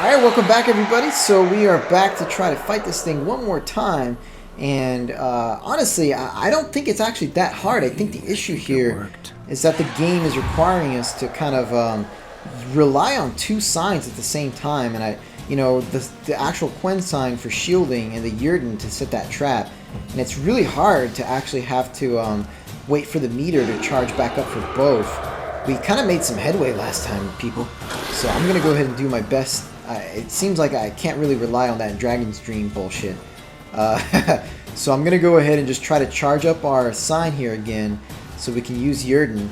Alright, welcome back everybody. So we are back to try to fight this thing one more time. And honestly, I don't think it's actually that hard. I think the issue here is that the game is requiring us to kind of rely on two signs at the same time. And the actual Quen sign for shielding and the Yurden to set that trap. And it's really hard to actually have to wait for the meter to charge back up for both. We kind of made some headway last time, people. So I'm going to go ahead and do my best. It seems like I can't really rely on that Dragon's Dream bullshit. So I'm going to go ahead and just try to charge up our sign here again so we can use Yurden.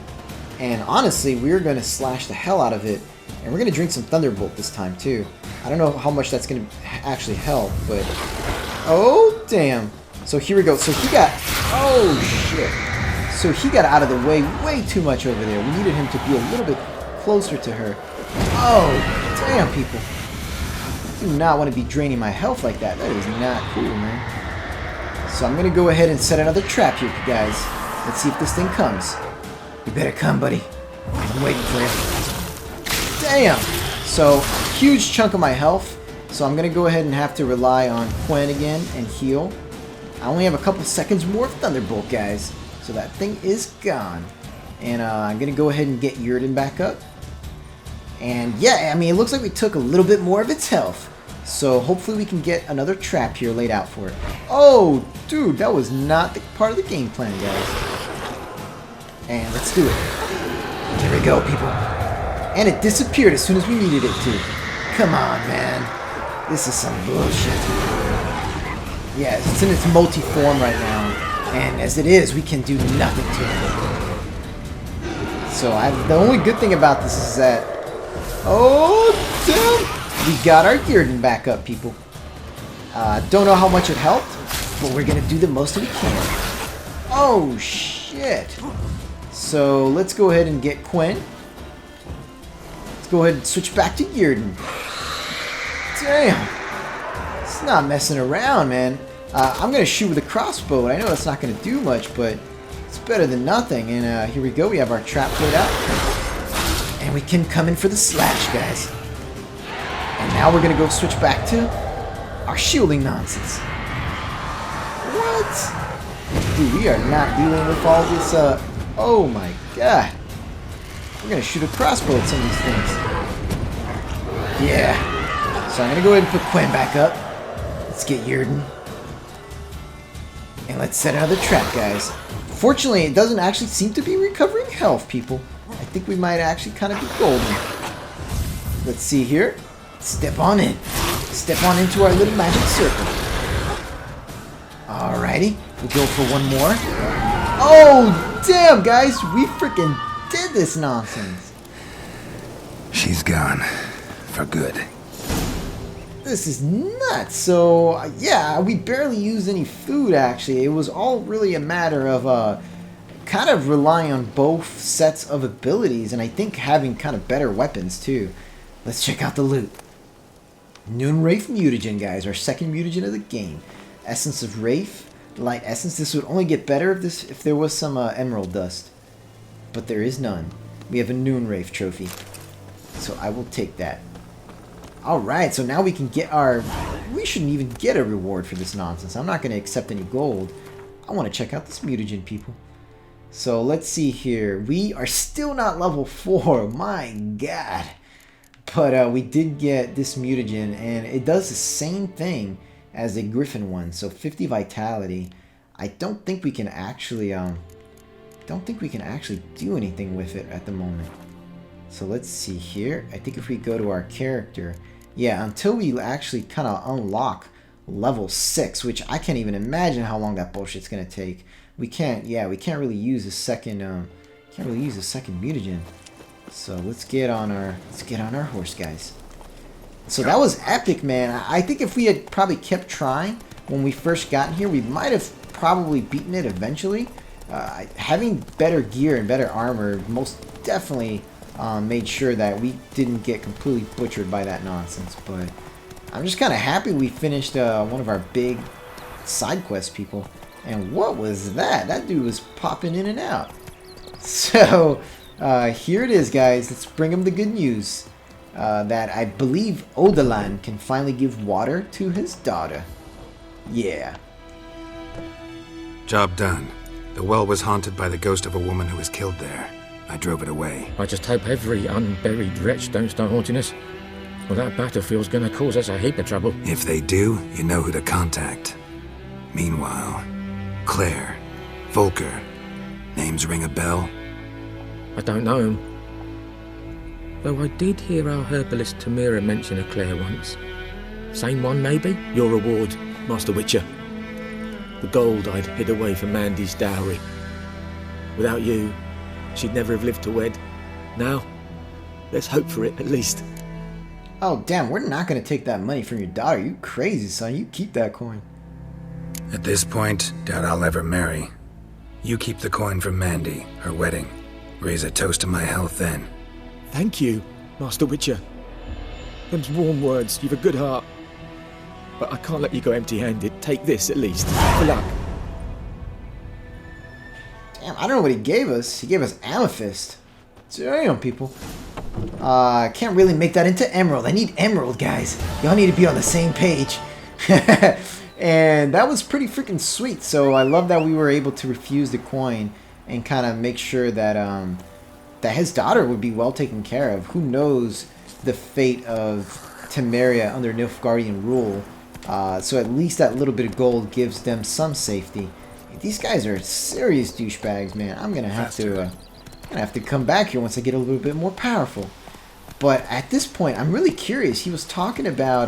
And honestly, we're going to slash the hell out of it. And we're going to drink some Thunderbolt this time too. I don't know how much that's going to actually help, but... Oh, damn. So here we go. So he got... Oh, shit. So he got out of the way too much over there. We needed him to be a little bit closer to her. Oh, damn, people. I do not want to be draining my health like that. That is not cool, man. So I'm going to go ahead and set another trap here, guys. Let's see if this thing comes. You better come, buddy. I'm waiting for you. Damn. So, huge chunk of my health. So I'm going to go ahead and have to rely on Quen again and heal. I only have a couple seconds more of Thunderbolt, guys. So that thing is gone. And I'm going to go ahead and get Yurden back up. And yeah, I mean, it looks like we took a little bit more of its health. So hopefully we can get another trap here laid out for it. Oh, dude, that was not the part of the game plan, guys. And let's do it. There we go, people. And it disappeared as soon as we needed it to. Come on, man. This is some bullshit. Yeah, it's in its multi-form right now. And as it is, we can do nothing to it. So the only good thing about this is that... Oh, damn! We got our Yurden back up, people. Don't know how much it helped, but we're going to do the most that we can. Oh, shit. So let's go ahead and get Quen. Let's go ahead and switch back to Yurden. Damn. It's not messing around, man. I'm going to shoot with a crossbow, and I know it's not going to do much, but it's better than nothing. And here we go. We have our trap played out. And we can come in for the slash, guys. And now we're going to go switch back to our shielding nonsense. What? Dude, we are not dealing with all this, oh my god. We're going to shoot a crossbow at some of these things. Yeah. So I'm going to go ahead and put Quen back up. Let's get Yurden. And let's set another trap, guys. Fortunately, it doesn't actually seem to be recovering health, people. I think we might actually kind of be golden. Let's see here. Step on in. Step on into our little magic circle. Alrighty. We'll go for one more. Oh, damn, guys. We freaking did this nonsense. She's gone. For good. This is nuts. So, yeah, we barely used any food, actually. It was all really a matter of... kind of relying on both sets of abilities, and I think having kind of better weapons too. Let's check out the loot. Noon Wraith Mutagen, guys, our second mutagen of the game. Essence of Wraith, Light Essence. This would only get better if there was some Emerald Dust, but there is none. We have a Noon Wraith trophy, so I will take that. Alright, so now we can get our... We shouldn't even get a reward for this nonsense. I'm not going to accept any gold. I want to check out this mutagen, people. So let's see here. We are still not level 4. My god. But we did get this mutagen, and it does the same thing as the Griffin one. So 50 vitality. I don't think we can actually do anything with it at the moment. So let's see here. I think if we go to our character, yeah, until we actually kind of unlock level 6, which I can't even imagine how long that bullshit's gonna take. We can't really use a second mutagen. So let's get on our horse, guys. So that was epic, man. I think if we had probably kept trying when we first got here, we might have probably beaten it eventually. Having better gear and better armor most definitely made sure that we didn't get completely butchered by that nonsense. But I'm just kind of happy we finished one of our big side quest people. And what was that? That dude was popping in and out. So, here it is, guys. Let's bring him the good news. that I believe Odalan can finally give water to his daughter. Yeah. Job done. The well was haunted by the ghost of a woman who was killed there. I drove it away. I just hope every unburied wretch don't start haunting us. Well, that battlefield's gonna cause us a heap of trouble. If they do, you know who to contact. Meanwhile, Claire, Volker, names ring a bell? I don't know him. Though I did hear our herbalist Tamira mention a Claire once. Same one, maybe? Your reward, Master Witcher. The gold I'd hid away for Mandy's dowry. Without you, she'd never have lived to wed. Now, let's hope for it, at least. Oh, damn, we're not going to take that money from your daughter. You crazy, son. You keep that coin. At this point, doubt I'll ever marry. You keep the coin from Mandy, her wedding. Raise a toast to my health then. Thank you, Master Witcher. Them's warm words. You've a good heart. But I can't let you go empty-handed. Take this, at least. For luck. Damn, I don't know what he gave us. He gave us amethyst. Damn, people. I can't really make that into emerald. I need emerald, guys. Y'all need to be on the same page. And that was pretty freaking sweet. So I love that we were able to refuse the coin and kind of make sure that that his daughter would be well taken care of. Who knows the fate of Temeria under Nilfgaardian rule. So at least that little bit of gold gives them some safety. These guys are serious douchebags, man. I'm gonna have to come back here once I get a little bit more powerful. But at this point, I'm really curious. He was talking about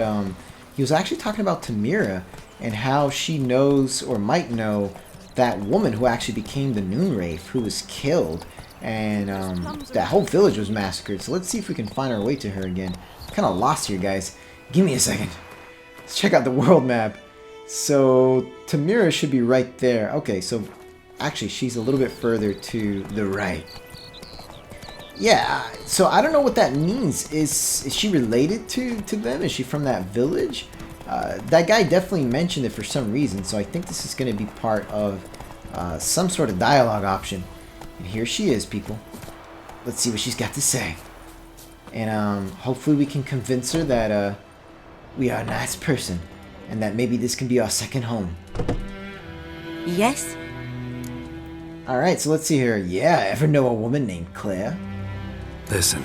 he was actually talking about Tamira and how she knows or might know that woman who actually became the Noon Wraith, who was killed, and that whole village was massacred. So let's see if we can find our way to her again. I'm kind of lost here, guys. Give me a second. Let's check out the world map. So Tamira should be right there. Okay, so actually she's a little bit further to the right. Yeah, so I don't know what that means. Is she related to them? Is she from that village? That guy definitely mentioned it for some reason, so I think this is going to be part of some sort of dialogue option. And here she is, people. Let's see what she's got to say. And hopefully we can convince her that we are a nice person, and that maybe this can be our second home. Yes? Alright, so let's see here. Yeah, ever know a woman named Claire? Listen,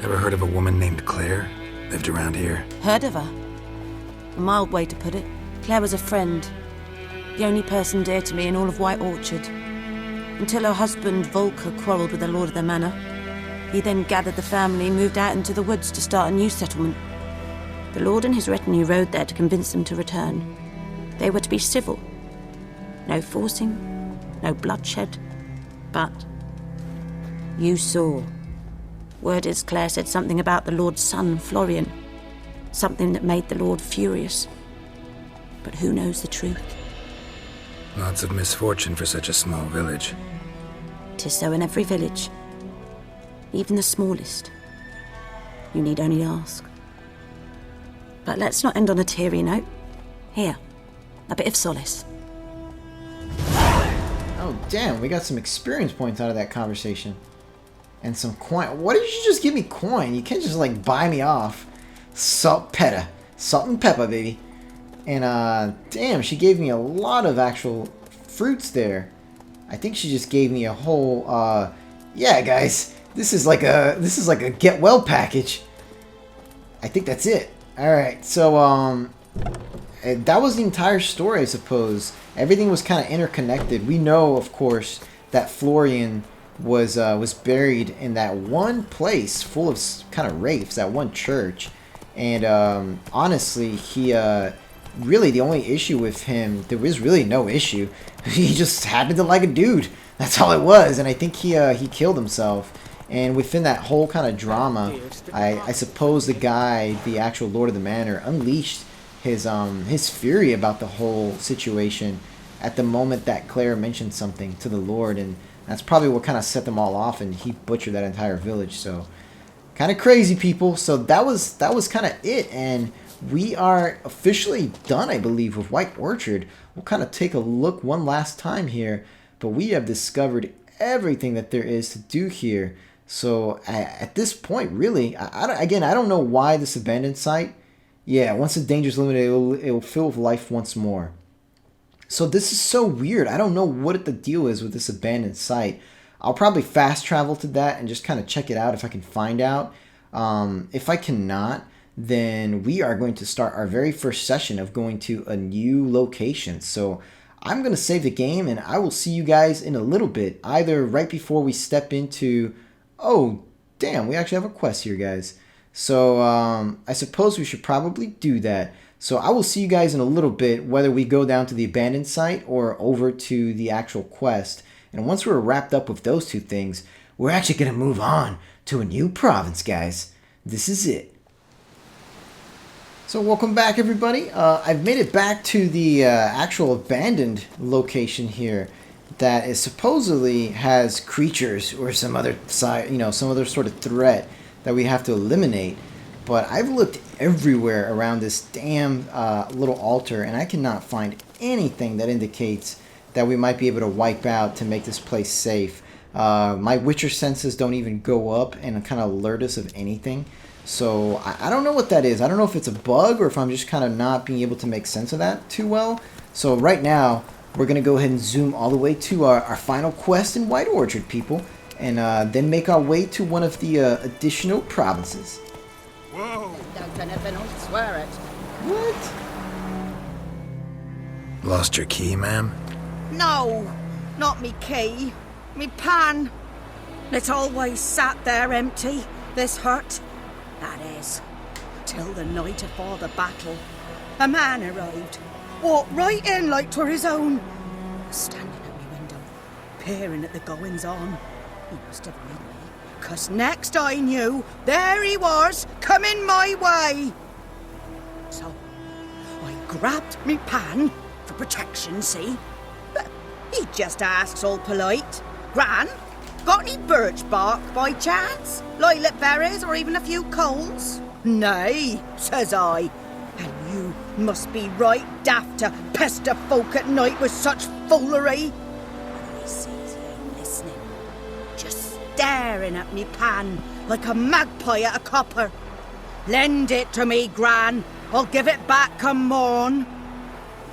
ever heard of a woman named Claire? Lived around here? Heard of her? A mild way to put it. Claire was a friend. The only person dear to me in all of White Orchard. Until her husband, Volker, quarrelled with the lord of the manor. He then gathered the family and moved out into the woods to start a new settlement. The lord and his retinue rode there to convince them to return. They were to be civil. No forcing, no bloodshed. But you saw. Word is Claire said something about the lord's son, Florian. Something that made the lord furious. But who knows the truth? Lots of misfortune for such a small village. 'Tis so in every village. Even the smallest. You need only ask. But let's not end on a teary note. Here, a bit of solace. Oh, damn, we got some experience points out of that conversation. And some coin. What did you just give me coin? You can't just, like, buy me off. Salt and pepper, baby. And, damn, she gave me a lot of actual fruits there. I think she just gave me a whole, yeah, guys. This is like a get well package. I think that's it. Alright, so, that was the entire story, I suppose. Everything was kind of interconnected. We know, of course, that Florian was buried in that one place full of kind of wraiths, that one church. And honestly, he really the only issue with him, there was really no issue. He just happened to like a dude. That's all it was. And I think he killed himself. And within that whole kind of drama, I suppose the guy, the actual Lord of the Manor, unleashed his fury about the whole situation at the moment that Claire mentioned something to the Lord, and that's probably what kind of set them all off, and he butchered that entire village. So kind of crazy, people. So that was kind of it, and we are officially done, I believe, with White Orchard. We'll kind of take a look one last time here, but we have discovered everything that there is to do here. So at this point, really, again, I don't know why this abandoned site. Yeah, once the danger is limited, it'll fill with life once more. So this is so weird. I don't know what the deal is with this abandoned site. I'll probably fast travel to that and just kind of check it out if I can find out. If I cannot, then we are going to start our very first session of going to a new location. So I'm going to save the game, and I will see you guys in a little bit, either right before we step into... Oh, damn, we actually have a quest here, guys. So I suppose we should probably do that. So I will see you guys in a little bit, whether we go down to the abandoned site or over to the actual quest. And once we're wrapped up with those two things, we're actually going to move on to a new province, guys. This is it. So welcome back, everybody. I've made it back to the actual abandoned location here that is supposedly has creatures or some other side, some other sort of threat that we have to eliminate. But I've looked everywhere around this damn little altar, and I cannot find anything that indicates that we might be able to wipe out to make this place safe. My Witcher senses don't even go up and kind of alert us of anything. So I don't know what that is. I don't know if it's a bug or if I'm just kind of not being able to make sense of that too well. So right now, we're going to go ahead and zoom all the way to our final quest in White Orchard, people. And then make our way to one of the additional provinces. Whoa! Don't anything, I swear it. What? Lost your key, ma'am? No, not me key. Me pan. It's always sat there empty, this hut. That is, till the night afore the battle. A man arrived, walked right in like 'twere his own. Standing at me window, peering at the goings-on. He must have read me, 'cause next I knew, there he was, coming my way. So, I grabbed me pan, for protection, see? But he just asks all polite, Gran, got any birch bark by chance? Lilac berries or even a few coals? Nay, says I. And you must be right daft to pester folk at night with such foolery. And I sees him listening, just staring at me pan like a magpie at a copper. Lend it to me, Gran. I'll give it back come morn.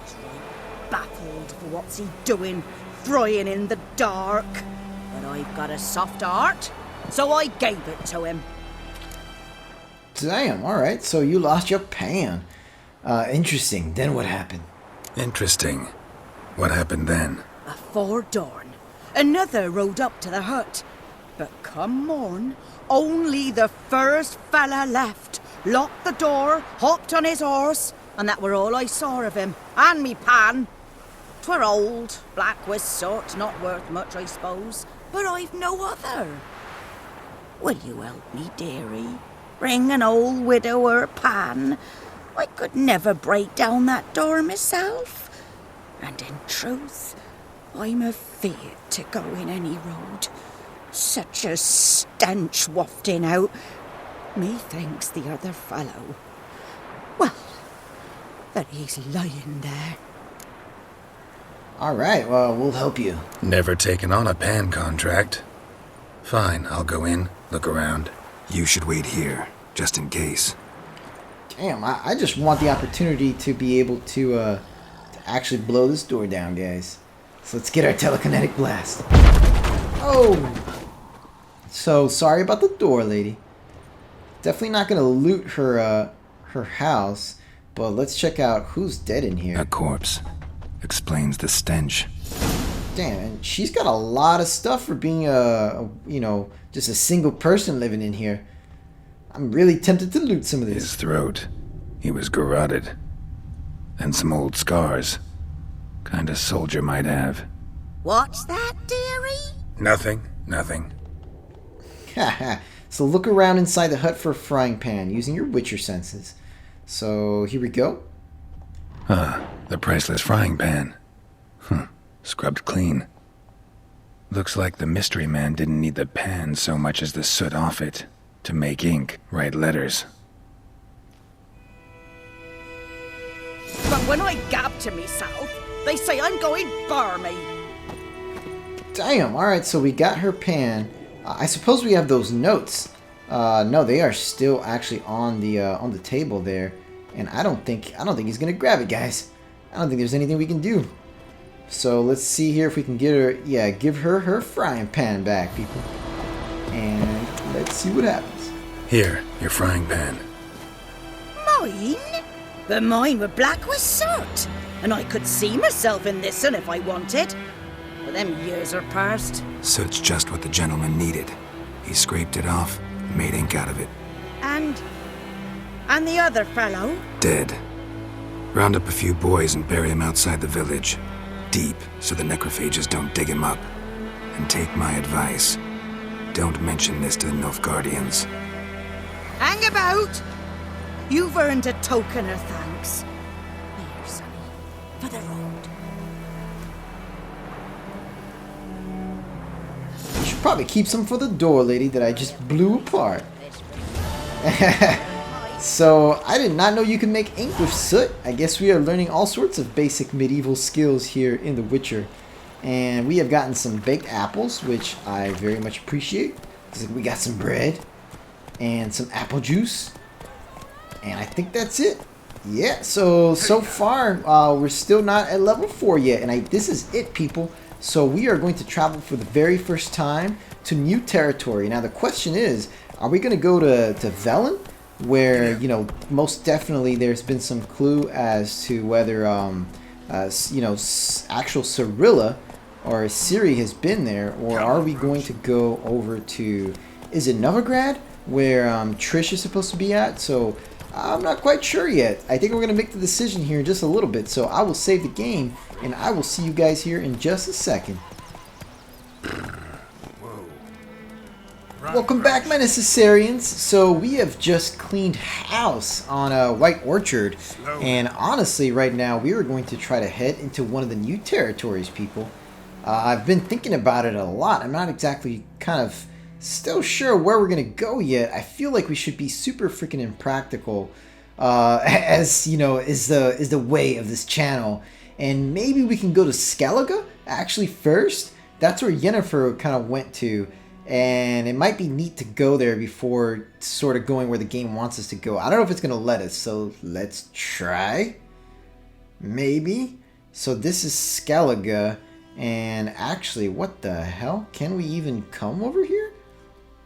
He's right baffled for what's he doing, frying in the dark. But I've got a soft heart, so I gave it to him. Damn, alright, so you lost your pan. Interesting. Then what happened? Interesting. What happened then? Afore dawn, another rode up to the hut. But come morn, only the first fella left, locked the door, hopped on his horse, and that were all I saw of him, and me pan. 'Twere old, black with soot, not worth much, I suppose, but I've no other. Will you help me, dearie? Bring an old widower pan. I could never break down that door myself. And in truth, I'm afeard to go in any road. Such a stench wafting out. Methinks the other fellow, well, that he's lying there. Alright, well, we'll help you. Never taken on a pan contract. Fine, I'll go in, look around. You should wait here, just in case. Damn, I just want the opportunity to be able to actually blow this door down, guys. So let's get our telekinetic blast. Oh! So, sorry about the door, lady. Definitely not going to loot her house, but let's check out who's dead in here. A corpse. Explains the stench. Damn, and she's got a lot of stuff for being just a single person living in here. I'm really tempted to loot some of this. His throat. He was garroted. And some old scars. Kind of soldier might have. What's that, dearie? Nothing. Haha. So look around inside the hut for a frying pan using your Witcher senses. So here we go. The priceless frying pan. Scrubbed clean. Looks like the mystery man didn't need the pan so much as the soot off it to make ink, write letters. But when I gab to myself, they say I'm going barmy. Damn, alright, so we got her pan. I suppose we have those notes. No, they are still actually on the table there, and I don't think he's gonna grab it, guys. I don't think there's anything we can do. So let's see here if we can get her. Yeah, give her her frying pan back, people, and let's see what happens. Here, your frying pan. Mine? But mine were black with soot, and I could see myself in this one if I wanted. But them years are past. Soot's just what the gentleman needed. He scraped it off, made ink out of it. And the other fellow? Dead. Round up a few boys and bury him outside the village. Deep, so the necrophages don't dig him up. And take my advice. Don't mention this to the Nilfgaardians. Hang about! You've earned a token of thanks. Here, sonny, for the road. You should probably keep some for the door, lady, that I just blew apart. So, I did not know you could make ink with soot. I guess we are learning all sorts of basic medieval skills here in The Witcher. And we have gotten some baked apples, which I very much appreciate. We got some bread and some apple juice. And I think that's it. Yeah, so far, we're still not at level 4 yet. And this is it, people. So we are going to travel for the very first time to new territory. Now, the question is, are we going to go to Velen? Where, you know, most definitely there's been some clue as to whether, you know, actual Cirilla or Ciri has been there, or are we going to go over to, is it Novigrad, where Trish is supposed to be at? So I'm not quite sure yet. I think we're going to make the decision here in just a little bit. So I will save the game, and I will see you guys here in just a second. Welcome back, my Necessarians. So we have just cleaned house on White Orchard, and honestly right now we are going to try to head into one of the new territories, people. I've been thinking about it a lot. I'm not exactly kind of still sure where we're gonna go yet. I feel like we should be super freaking impractical, as you know, is the way of this channel, and maybe we can go to Skellige actually first. That's where Yennefer kind of went to. And it might be neat to go there before sort of going where the game wants us to go. I don't know if it's going to let us, so let's try. Maybe. So this is Skellige, and actually, what the hell? Can we even come over here?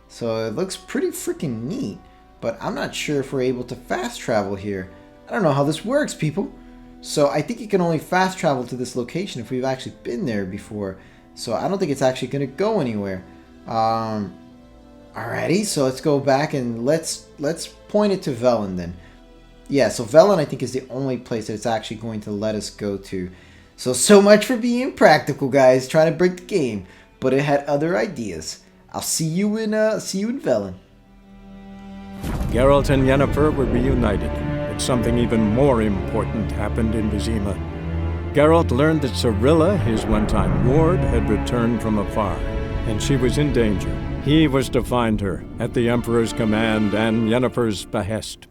So it looks pretty freaking neat, but I'm not sure if we're able to fast travel here. I don't know how this works, people. So I think you can only fast travel to this location if we've actually been there before. So I don't think it's actually going to go anywhere. Alrighty, so let's go back and let's point it to Velen then. Yeah, so Velen I think is the only place that it's actually going to let us go to. So much for being practical, guys, trying to break the game, but it had other ideas. I'll see you in Velen. Geralt and Yennefer were reunited, but something even more important happened in Vizima. Geralt learned that Cirilla, his one-time ward, had returned from afar, and she was in danger. He was to find her, at the Emperor's command and Yennefer's behest.